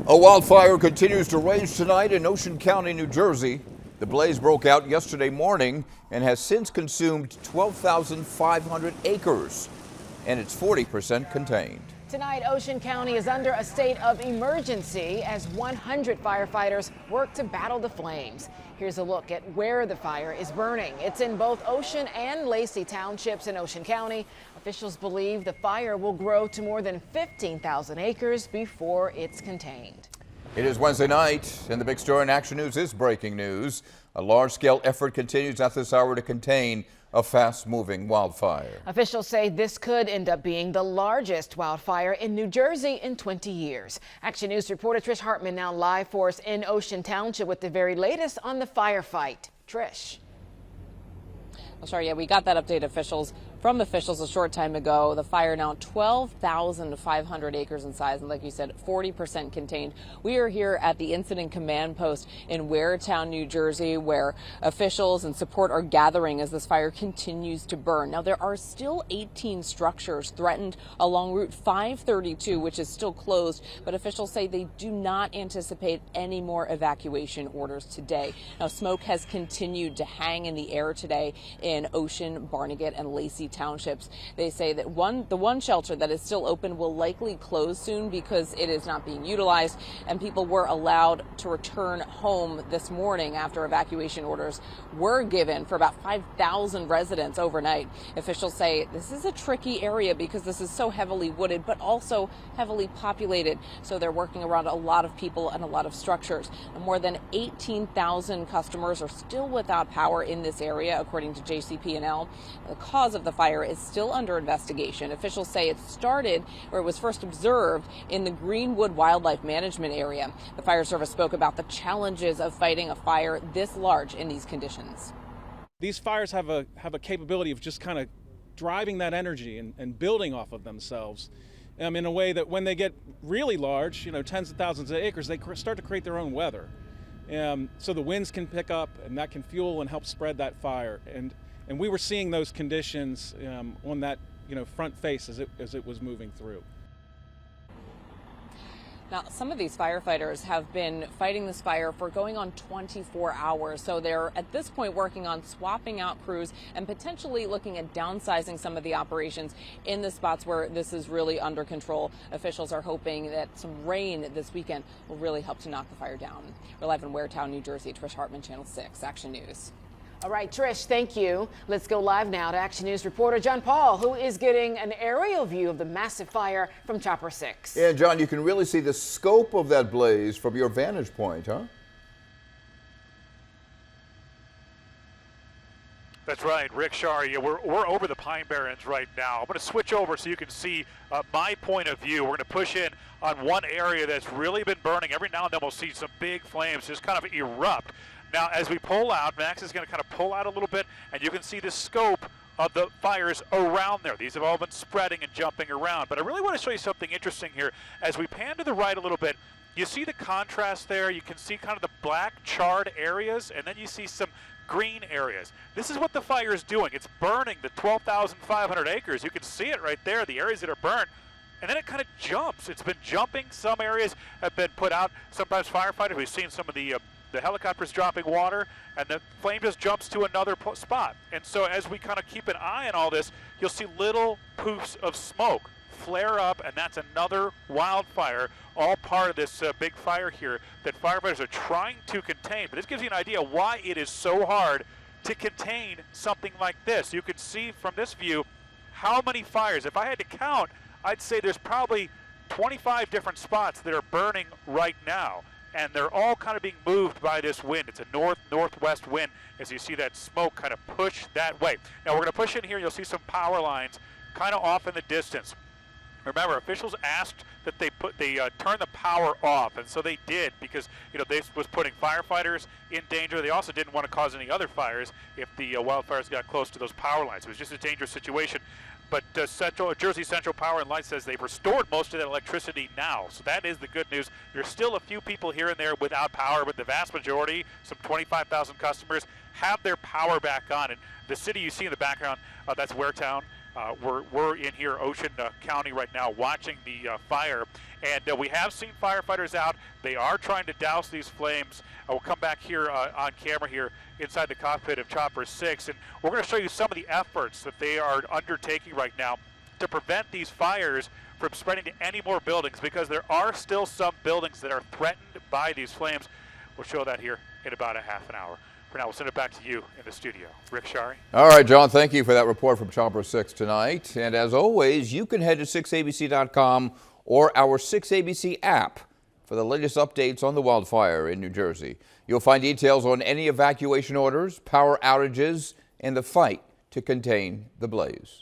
A wildfire continues to rage tonight in Ocean County, New Jersey. The blaze broke out yesterday morning and has since consumed 12,500 acres, and it's 40% contained. Tonight, Ocean County is under a state of emergency as 100 firefighters work to battle the flames. Here's a look at where the fire is burning. It's in both Ocean and Lacey townships in Ocean County. Officials believe the fire will grow to more than 15,000 acres before it's contained. It is Wednesday night, and the big story in Action News is breaking news. A large-scale effort continues at this hour to contain a fast-moving wildfire. Officials say this could end up being the largest wildfire in New Jersey in 20 years. Action News reporter Trish Hartman now live for us in Ocean Township with the very latest on the firefight. Trish. Well, sure, yeah, we got that update from officials a short time ago. The fire now 12,500 acres in size, and like you said, 40% contained. We are here at the Incident Command Post in Waretown, New Jersey, where officials and support are gathering as this fire continues to burn. Now, there are still 18 structures threatened along Route 532, which is still closed, but officials say they do not anticipate any more evacuation orders today. Now, smoke has continued to hang in the air today in Ocean, Barnegat, and Lacey townships. They say that the one shelter that is still open will likely close soon because it is not being utilized, and people were allowed to return home this morning after evacuation orders were given for about 5,000 residents overnight. Officials say this is a tricky area because this is so heavily wooded but also heavily populated, so they're working around a lot of people and a lot of structures. And more than 18,000 customers are still without power in this area, according to JCP&L. The cause of the fire is still under investigation. Officials say it started where it was first observed in the Greenwood Wildlife Management area. The fire service spoke about the challenges of fighting a fire this large in these conditions. These fires have a capability of just kind of driving that energy and building off of themselves in a way that when they get really large, tens of thousands of acres, they start to create their own weather. So the winds can pick up, and that can fuel and help spread that fire. And we were seeing those conditions on that front face as it was moving through. Now, some of these firefighters have been fighting this fire for going on 24 hours. So they're at this point working on swapping out crews and potentially looking at downsizing some of the operations in the spots where this is really under control. Officials are hoping that some rain this weekend will really help to knock the fire down. We're live in Waretown, New Jersey. Trish Hartman, Channel 6, Action News. All right, Trish, thank you. Let's go live now to Action News reporter John Paul, who is getting an aerial view of the massive fire from Chopper 6. Yeah, John, you can really see the scope of that blaze from your vantage point, huh? That's right, Rick Shari. Yeah, we're over the Pine Barrens right now. I'm going to switch over so you can see my point of view. We're going to push in on one area that's really been burning. Every now and then we'll see some big flames just kind of erupt. Now, as we pull out, Max is going to kind of pull out a little bit, and you can see the scope of the fires around there. These have all been spreading and jumping around. But I really want to show you something interesting here. As we pan to the right a little bit, you see the contrast there. You can see kind of the black charred areas, and then you see some green areas. This is what the fire is doing. It's burning the 12,500 acres. You can see it right there, the areas that are burnt. And then it kind of jumps. It's been jumping. Some areas have been put out. Sometimes firefighters, we've seen some of the helicopters dropping water, and the flame just jumps to another spot. And so as we kind of keep an eye on all this, you'll see little poofs of smoke flare up, and that's another wildfire, all part of this big fire here that firefighters are trying to contain. But this gives you an idea why it is so hard to contain something like this. You can see from this view how many fires. If I had to count, I'd say there's probably 25 different spots that are burning right now. And they're all kind of being moved by this wind. It's a northwest wind as you see that smoke kind of push that way. Now we're going to push in here. You'll see some power lines kind of off in the distance. Remember, officials asked that they turn the power off, and so they did because this was putting firefighters in danger. They also didn't want to cause any other fires if the wildfires got close to those power lines. It was just a dangerous situation. But Jersey Central Power and Light says they've restored most of that electricity now. So that is the good news. There's still a few people here and there without power, but the vast majority, some 25,000 customers, have their power back on. And the city you see in the background, that's Waretown. We're in here, Ocean County, right now, watching the fire, and we have seen firefighters out. They are trying to douse these flames. We'll come back here on camera here inside the cockpit of Chopper 6, and we're going to show you some of the efforts that they are undertaking right now to prevent these fires from spreading to any more buildings, because there are still some buildings that are threatened by these flames. We'll show that here in about a half an hour. For now, we'll send it back to you in the studio. Rick Shari. All right, John, thank you for that report from Chopper 6 tonight. And as always, you can head to 6abc.com or our 6ABC app for the latest updates on the wildfire in New Jersey. You'll find details on any evacuation orders, power outages, and the fight to contain the blaze.